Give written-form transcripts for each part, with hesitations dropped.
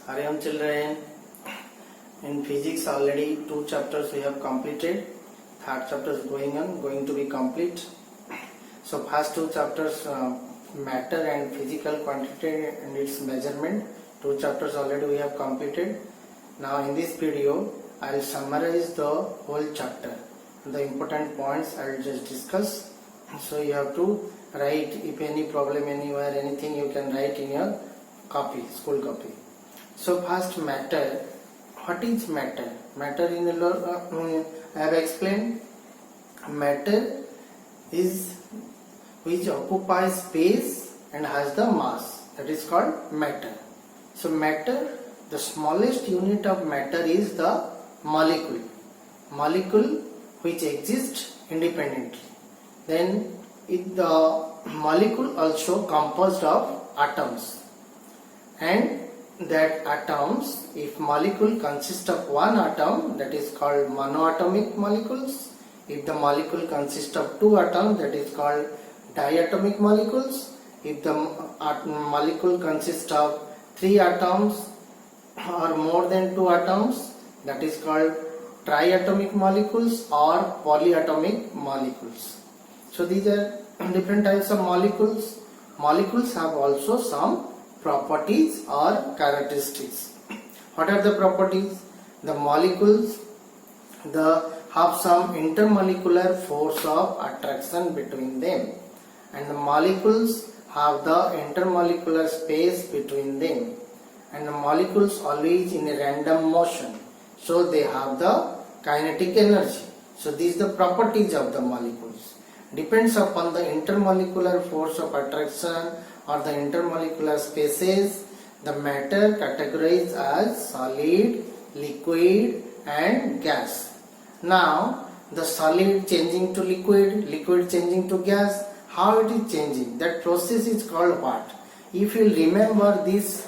Hariam children, in physics already 2 chapters we have completed. Third chapter is going to be complete. So first 2 chapters matter and physical quantity and its measurement. 2 chapters already we have completed. Now in this video I will summarize the whole chapter. The important points I will just discuss. So you have to write, if any problem anywhere, anything you can write in your copy, school copy. So first matter. What is matter? Matter in the I have explained. Matter is which occupies space and has the mass. That is called matter. So matter, the smallest unit of matter is the molecule. Molecule which exists independently. Then the molecule also composed of atoms. And that atoms, if molecule consists of one atom, that is called monoatomic molecules. If the molecule consists of 2 atoms, that is called diatomic molecules. If the molecule consists of 3 atoms or more than 2 atoms, that is called triatomic molecules or polyatomic molecules. So these are different types of molecules. Molecules have also some properties or characteristics. What are the properties? The molecules have some intermolecular force of attraction between them, and the molecules have the intermolecular space between them, and the molecules always in a random motion, so they have the kinetic energy. So these are the properties of the molecules. Depends upon the intermolecular force of attraction or the intermolecular spaces, the matter categorized as solid, liquid and gas. Now the solid changing to liquid, liquid changing to gas, how it is changing? That process is called what? If you remember this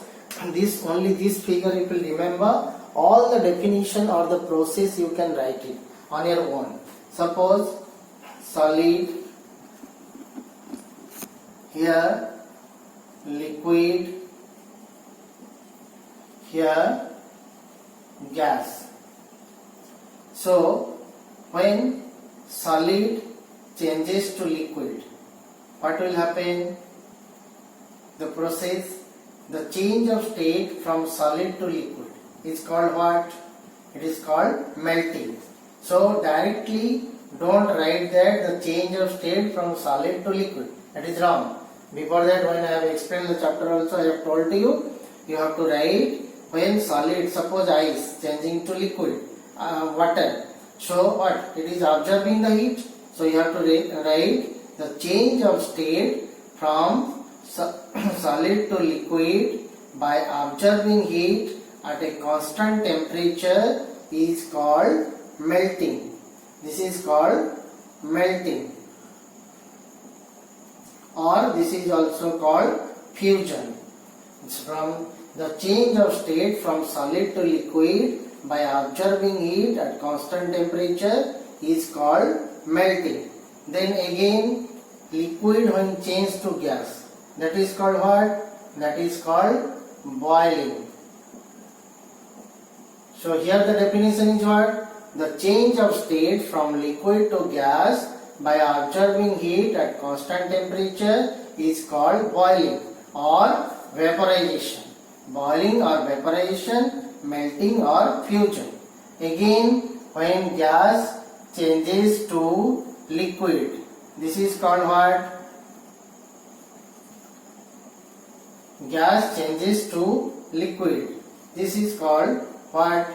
only this figure, if you remember all the definition or the process, you can write it on your own. Suppose solid, here liquid, here gas. So when solid changes to liquid, what will happen? The process, the change of state from solid to liquid is called what? It is called melting. So directly don't write that the change of state from solid to liquid. That is wrong. Before that, when I have explained the chapter also, I have told you, you have to write when solid, suppose ice changing to liquid, water. So what? It is absorbing the heat. So you have to write the change of state from solid to liquid by absorbing heat at a constant temperature is called melting. This is called melting. Or this is also called fusion. It's from the change of state from solid to liquid by absorbing heat at constant temperature is called melting. Then again liquid when changed to gas, that is called what? That is called boiling. So here the definition is what? The change of state from liquid to gas by absorbing heat at constant temperature is called boiling or vaporization. Boiling or vaporization, melting or fusion. Again, when gas changes to liquid, this is called what? Gas changes to liquid. This is called what?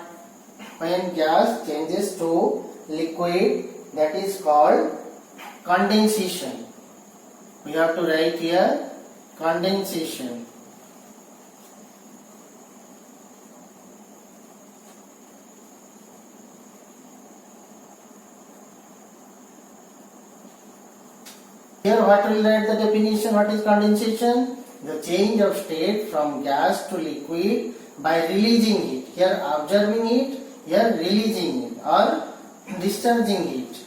When gas changes to liquid, that is called condensation. We have to write here condensation. Here what will write the definition? What is condensation? The change of state from gas to liquid by releasing heat. Here absorbing heat, here releasing heat or discharging heat.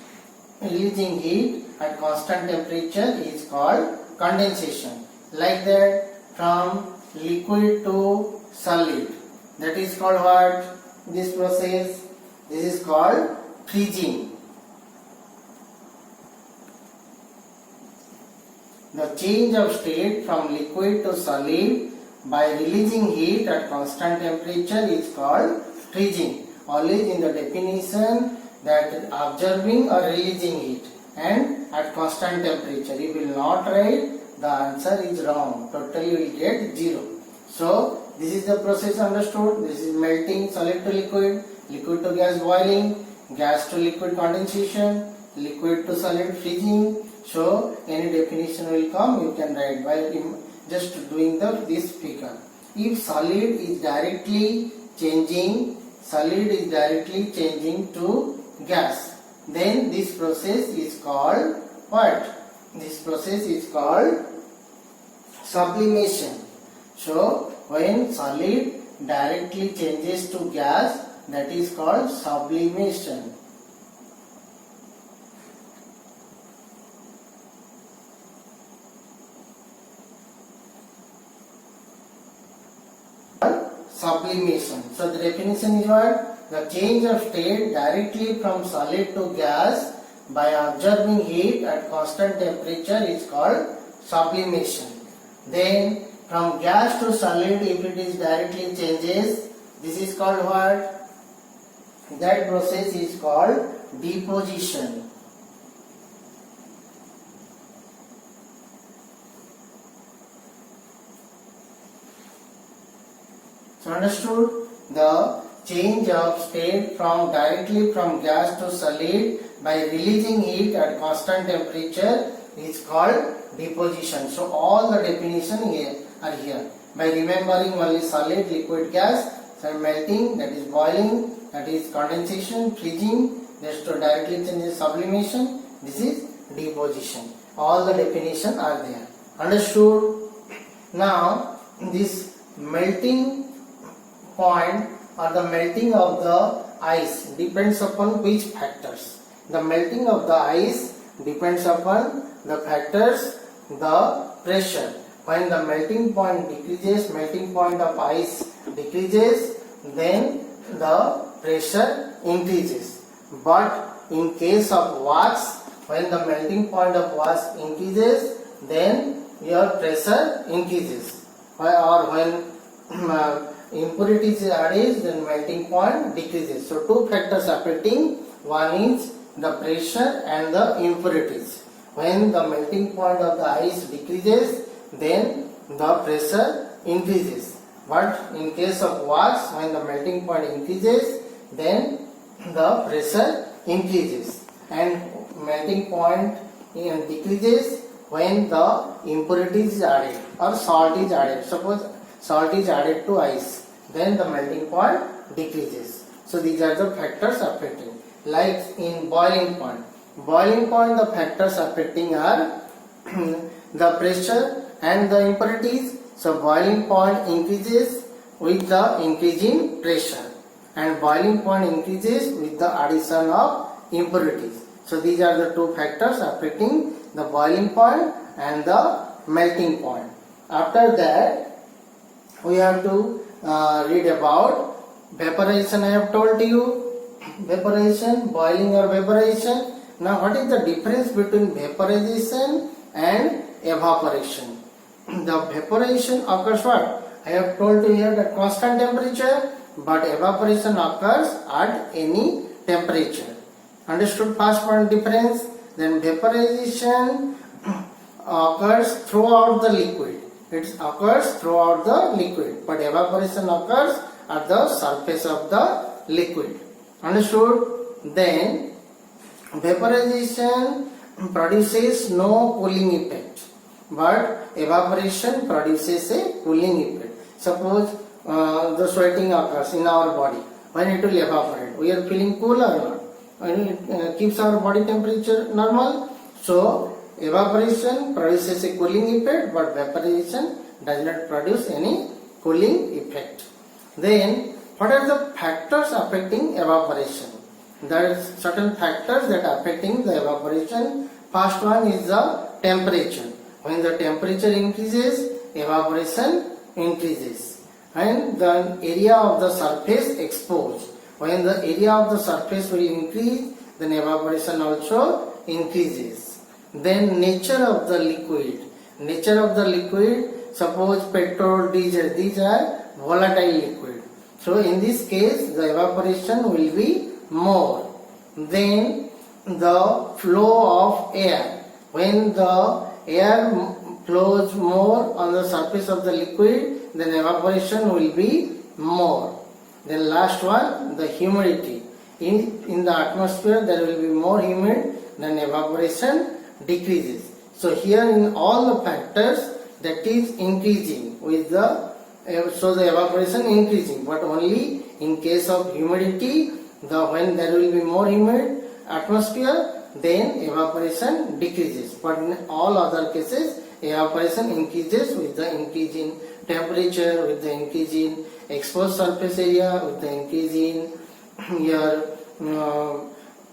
Releasing heat at constant temperature is called condensation. Like that, from liquid to solid. That is called what? This process. This is called freezing. The change of state from liquid to solid by releasing heat at constant temperature is called freezing. Always in the definition that observing or releasing heat and at constant temperature. You will not write, the answer is wrong. Totally you will get 0. So this is the process understood. This is melting solid to liquid, liquid to gas boiling, gas to liquid condensation, liquid to solid freezing. So any definition will come, you can write by just doing this figure. If solid is directly changing to gas, then this process is called what? This process is called sublimation. So when solid directly changes to gas, that is called sublimation. Sublimation. So the definition is what? The change of state directly from solid to gas by observing heat at constant temperature is called sublimation. Then from gas to solid, if it is directly changes, this is called what? That process is called deposition. So understood? The change of state directly from gas to solid by releasing heat at constant temperature is called deposition. So all the definition here are here. By remembering only solid, liquid, gas, so melting, that is boiling, that is condensation, freezing, that's to directly change sublimation, this is deposition. All the definition are there. Understood? Now this melting point or the melting of the ice depends upon which factors? The melting of the ice depends upon the factors, the pressure. When the melting point decreases, melting point of ice decreases, then the pressure increases. But in case of wax, when the melting point of wax increases, then your pressure increases. Or when impurities are added, then melting point decreases. So two factors affecting, one is the pressure and the impurities. When the melting point of the ice decreases, then the pressure increases. But in case of wax, when the melting point increases, then the pressure increases. And melting point decreases when the impurities is added or salt is added. Suppose salt is added to ice, then the melting point decreases. So these are the factors affecting. Like in boiling point. Boiling point, the factors affecting are the pressure and the impurities. So boiling point increases with the increase in pressure, and boiling point increases with the addition of impurities. So these are the two factors affecting the boiling point and the melting point. After that, we have to read about vaporization. I have told you vaporization, boiling or vaporization. Now what is the difference between vaporization and evaporation? The vaporization occurs what? I have told you here at constant temperature, but evaporation occurs at any temperature. Understood first point difference? Then vaporization occurs throughout the liquid. It occurs throughout the liquid, but evaporation occurs at the surface of the liquid. Understood? Then vaporization produces no cooling effect, but evaporation produces a cooling effect. Suppose the sweating occurs in our body. When it will evaporate, we are feeling cool or not? When it keeps our body temperature normal. So evaporation produces a cooling effect, but vaporization does not produce any cooling effect. Then what are the factors affecting evaporation? There are certain factors that are affecting the evaporation. First one is the temperature. When the temperature increases, evaporation increases. and the area of the surface exposed. When the area of the surface will increase, then evaporation also increases. Then nature of the liquid. Nature of the liquid, suppose petrol, diesel, these are volatile liquid. So in this case, the evaporation will be more. Then the flow of air. When the air flows more on the surface of the liquid, then evaporation will be more. Then last one, the humidity. In the atmosphere there will be more humid, then evaporation decreases. So here in all the factors that is increasing with the, so the evaporation increasing, but only in case of humidity, when there will be more humid atmosphere, then evaporation decreases. But in all other cases, evaporation increases with the increase in temperature, with the increase in exposed surface area, with the increase in your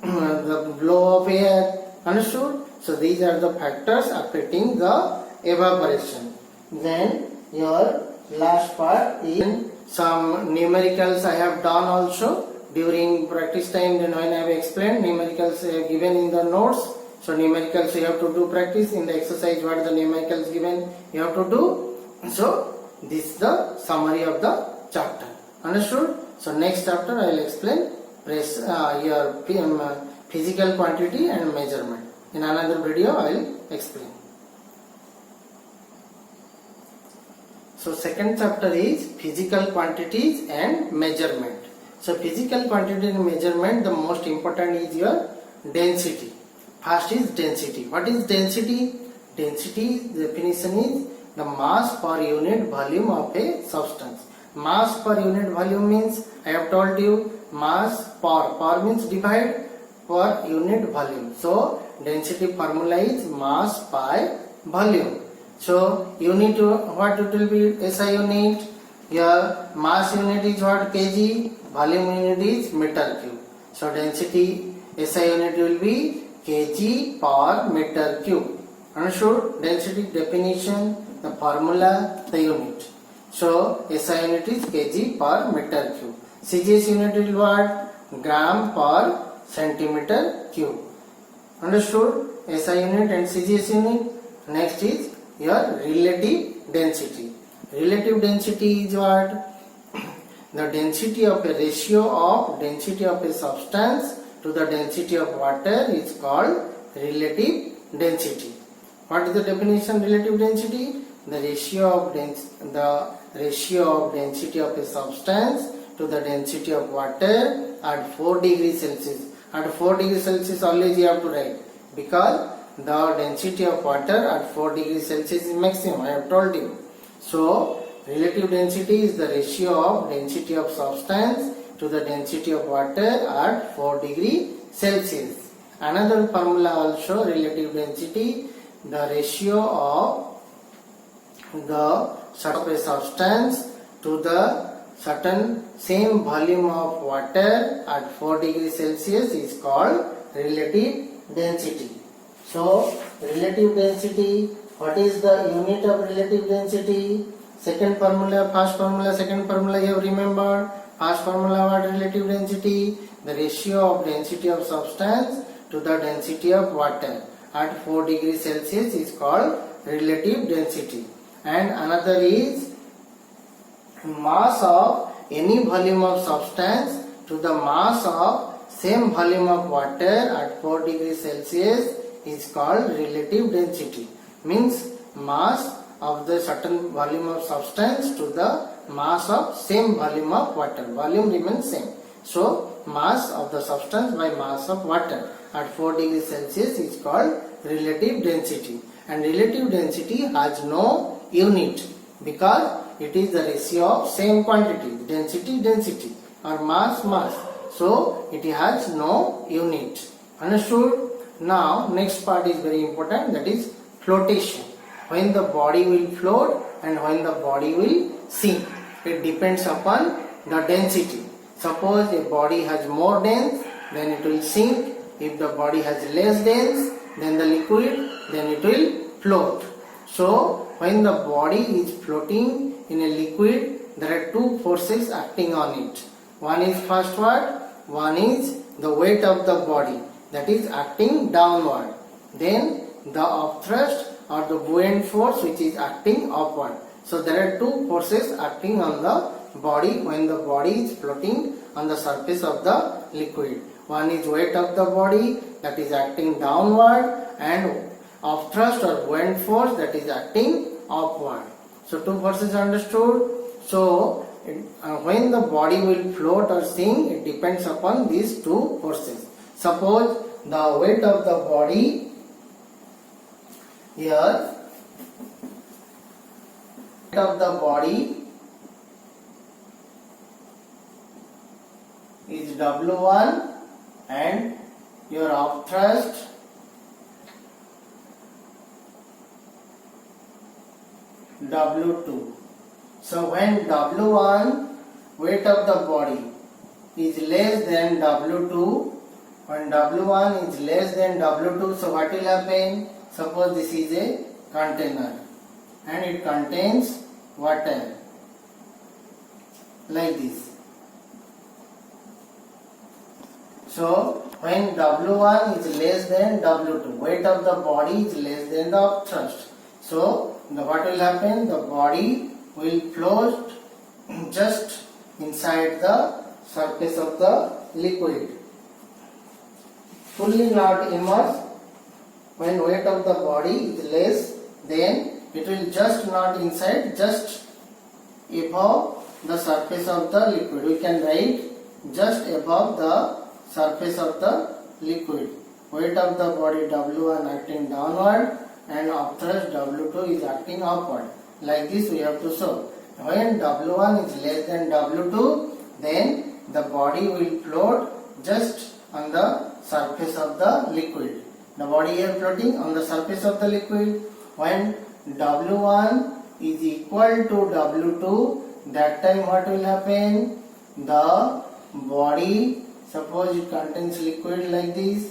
the flow of air. Understood? So these are the factors affecting the evaporation. Then your last part is some numericals I have done also during practice time. Then when I have explained, numericals given in the notes. So numericals you have to do practice in the exercise. What the numericals given you have to do. So this is the summary of the chapter. Understood? So next chapter I will explain your physical quantity and measurement. In another video I will explain. So second chapter is physical quantities and measurement. So physical quantity and measurement, the most important is your density. First is density. What is density? Density definition is the mass per unit volume of a substance. Mass per unit volume means, I have told you, mass per means divide per unit volume. So density formula is mass by volume. So unit, what it will be? SI unit. Your mass unit is what? Kg. Volume unit is meter cube. So density SI unit will be kg per meter cube. Understood? Density definition, the formula, the unit. So SI unit is kg per meter cube. CGS unit will what? Gram per centimeter cube. Understood? SI unit and CGS unit. Next is your relative density. Relative density is what? The density of a ratio of density of a substance to the density of water is called relative density. What is the definition of relative density? The ratio of density of a substance to the density of water at 4 degrees Celsius. At 4 degrees Celsius always you have to write, because the density of water at 4 degrees Celsius is maximum, I have told you. So relative density is the ratio of density of substance to the density of water at 4 degrees Celsius. Another formula also, relative density, the ratio of the substance to the certain same volume of water at 4 degrees Celsius is called relative density. So relative density, what is the unit of relative density? Second formula, first formula, second formula you have remembered. First formula, what? Relative density, the ratio of density of substance to the density of water at 4 degrees Celsius is called relative density. And another is mass of any volume of substance to the mass of same volume of water at 4 degrees Celsius is called relative density. Means mass of the certain volume of substance to the mass of same volume of water. Volume remains same. So mass of the substance by mass of water at 4 degrees Celsius is called relative density. And relative density has no unit, because it is the ratio of same quantity, density or mass. So it has no unit. Understood? Now next part is very important, that is flotation. When the body will float and when the body will sink, it depends upon the density. Suppose a body has more dense, then it will sink. If the body has less dense than the liquid, then it will float. So when the body is floating in a liquid, there are are two forces acting on it. One is first one, one is the weight of the body, that is acting downward. Then the upthrust or the buoyant force which is acting upward. So there are two forces acting on the body when the body is floating on the surface of the liquid. One is weight of the body, that is acting downward, and upthrust or buoyant force, that is acting upward. So two forces understood. So when the body will float or sink, it depends upon these two forces. Suppose the weight of the body here, weight of the body is W1 and your upthrust W2. So when W1 weight of the body is less than W2, when W1 is less than W2, so what will happen? Suppose this is a container and it contains water like this. So when W1 is less than W2, weight of the body is less than the upthrust. So what will happen? The body will float just inside the surface of the liquid, fully not immersed. When weight of the body is less, then it will just not inside, just above the surface of the liquid. We can write just above the surface of the liquid. Weight of the body W1 acting downward and upthrust W2 is acting upward. Like this we have to show. When W1 is less than W2, then the body will float just on the surface of the liquid. The body is floating on the surface of the liquid. When W1 is equal to W2, that time what will happen? The body, suppose it contains liquid like this,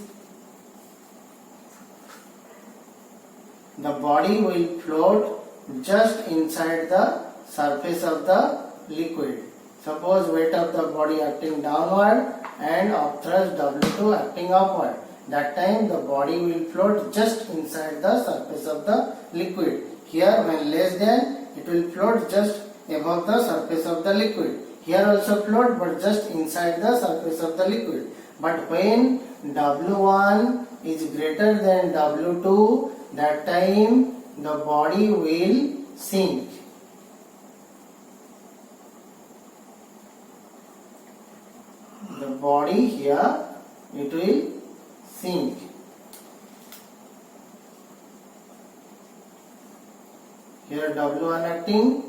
the body will float just inside the surface of the liquid. Suppose weight of the body acting downward and upthrust W2 acting upward. That time the body will float just inside the surface of the liquid. Here when less than, it will float just above the surface of the liquid. Here also float, but just inside the surface of the liquid. But when W1 is greater than W2, that time the body will sink. The body here, it will sink. Here W1 acting,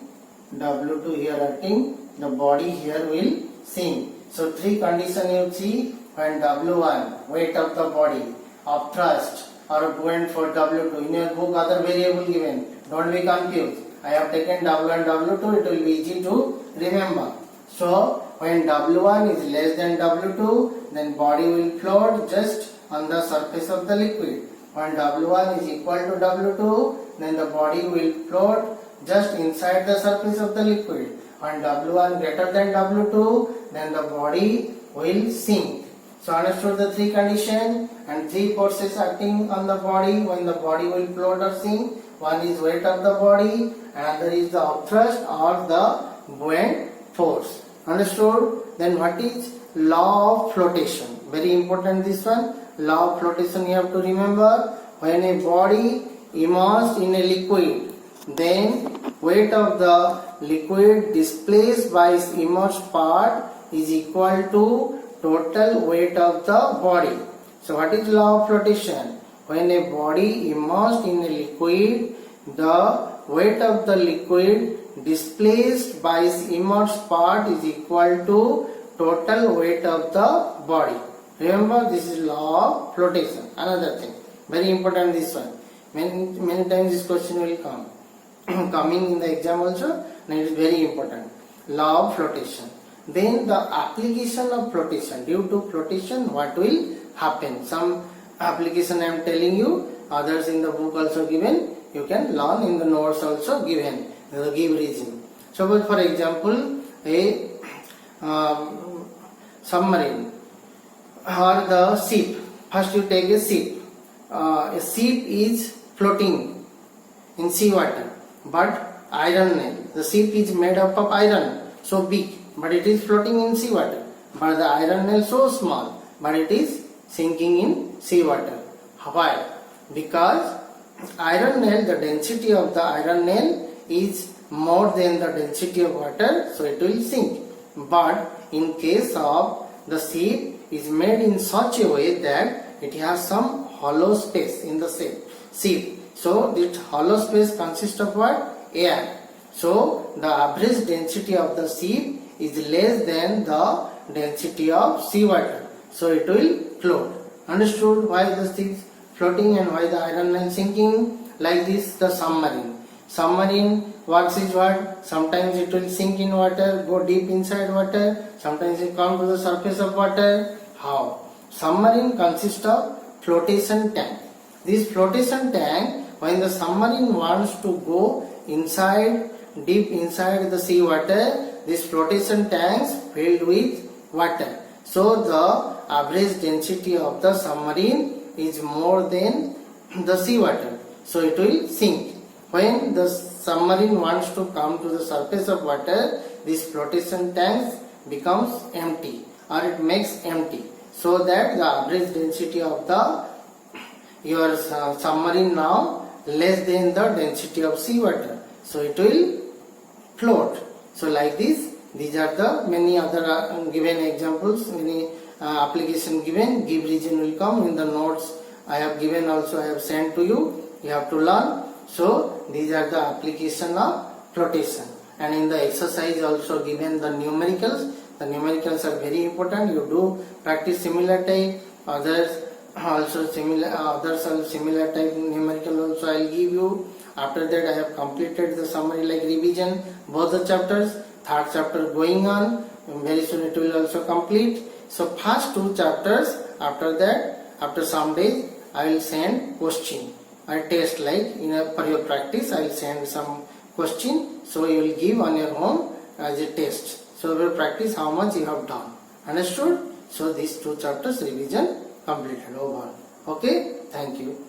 W2 here acting, the body here will sink. So three conditions you see when W1, weight of the body, upthrust or buoyant for W2. In your book other variable given, don't be confused. I have taken W1, W2, it will be easy to remember. So when W1 is less than W2, then body will float just on the surface of the liquid. When W1 is equal to W2, then the body will float just inside the surface of the liquid. When W1 greater than W2, then the body will sink. So understood the three conditions and three forces acting on the body when the body will float or sink. One is weight of the body, another is the upthrust or the buoyant force. Understood? Then what is law of flotation? Very important this one. Law of flotation you have to remember. When a body immersed in a liquid, then weight of the liquid displaced by its immersed part is equal to total weight of the body. So what is law of flotation? When a body immersed in a liquid, the weight of the liquid displaced by its immersed part is equal to total weight of the body. Remember, this is law of flotation. Another thing, very important this one. Many times this question will come. Coming in the exam also, and it is very important. Law of flotation. Then the application of flotation. Due to flotation, what will happen? Some application I am telling you, others in the book also given. You can learn in the notes also given. Give reason. Suppose for example, a submarine or the ship. First you take a ship. A ship is floating in sea water, but iron nail. The ship is made up of iron, so big, but it is floating in sea water. But the iron nail so small, but it is sinking in sea water. Why? Because iron nail, the density of the iron nail is more than the density of water, so it will sink. But in case of the ship is made in such a way that it has some hollow space in the ship. So this hollow space consists of what? Air. So the average density of the ship is less than the density of sea water. So it will float. Understood why the ship is floating and why the iron nail sinking? Like this, the submarine. Submarine works is what? Sometimes it will sink in water, go deep inside water. Sometimes it comes to the surface of water. How? Submarine consists of flotation tank. This flotation tank, when the submarine wants to go inside, deep inside the sea water, this flotation tanks filled with water. So the average density of the submarine is more than the sea water. So it will sink. When the submarine wants to come to the surface of water, this flotation tank becomes empty, or it makes empty, so that the average density of your submarine now less than the density of sea water. So it will float. So like this, these are the many other given examples, many application given. Give reason will come in the notes I have given, also I have sent to you. You have to learn. So these are the application of flotation. And in the exercise also given the numericals. The numericals are very important. You do practice similar type. Others also similar type numerical also I will give you. After that I have completed the summary like revision both the chapters. Third chapter going on. Very soon it will also complete. So first two chapters. After that, after some days, I will send question. I test like for your practice. I will send some question. So you will give on your home as a test. So you will practice how much you have done. Understood? So these two chapters revision completed over. Okay. Thank you.